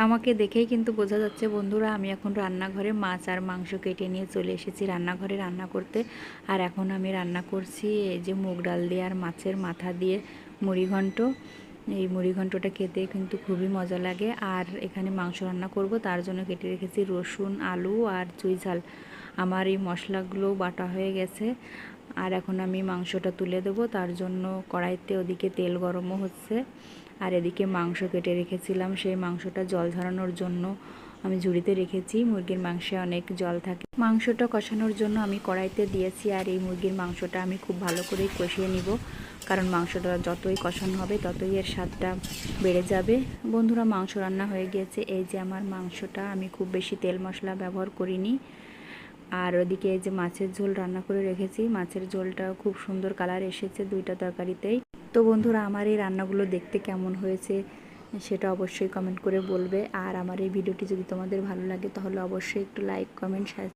আমাকে দেখেই কিন্তু বোঝা যাচ্ছে বন্ধুরা, আমি এখন রান্নাঘরে মাছ আর মাংস কেটে নিয়ে চলে এসেছি রান্নাঘরে রান্না করতে। আর এখন আমি রান্না করছি এই যে মুগ ডাল দিয়ে আর মাছের মাথা দিয়ে মুড়িঘণ্ট। এই মুড়িঘণ্টটা খেতে কিন্তু খুবই মজা লাগে। আর এখানে মাংস রান্না করব, তার জন্য কেটে রেখেছি রসুন, আলু আর চুই ঝাল। আমার এই মশলাগুলো বাটা হয়ে গেছে। আর এখন আমি মাংসটা তুলে দেব, তার জন্য কড়াইতে ওদিকে তেল গরমও হচ্ছে। আর এদিকে মাংস কেটে রেখেছিলাম, সেই মাংসটা জল ঝরানোর জন্য আমি ঝুড়িতে রেখেছি। মুরগির মাংসে অনেক জল থাকে। মাংসটা কষানোর জন্য আমি কড়াইতে দিয়েছি। আর এই মুরগির মাংসটা আমি খুব ভালো করেই কষিয়ে নিব, কারণ মাংসটা যতই কষানো হবে ততই এর স্বাদটা বেড়ে যাবে। বন্ধুরা, মাংস রান্না হয়ে গিয়েছে। এই যে আমার মাংসটা, আমি খুব বেশি তেল মশলা ব্যবহার করিনি। আর ওদিকে এই যে মাছের ঝোল রান্না করে রেখেছি, মাছের ঝোলটা খুব সুন্দর কালার এসেছে দুইটা তরকারিতেই। তো বন্ধুরা, আমার এই রান্নাগুলো দেখতে কেমন হয়েছে সেটা অবশ্যই কমেন্ট করে বলবে। আর আমার এই ভিডিওটি যদি তোমাদের ভালো লাগে তাহলে অবশ্যই একটু লাইক, কমেন্ট, শেয়ার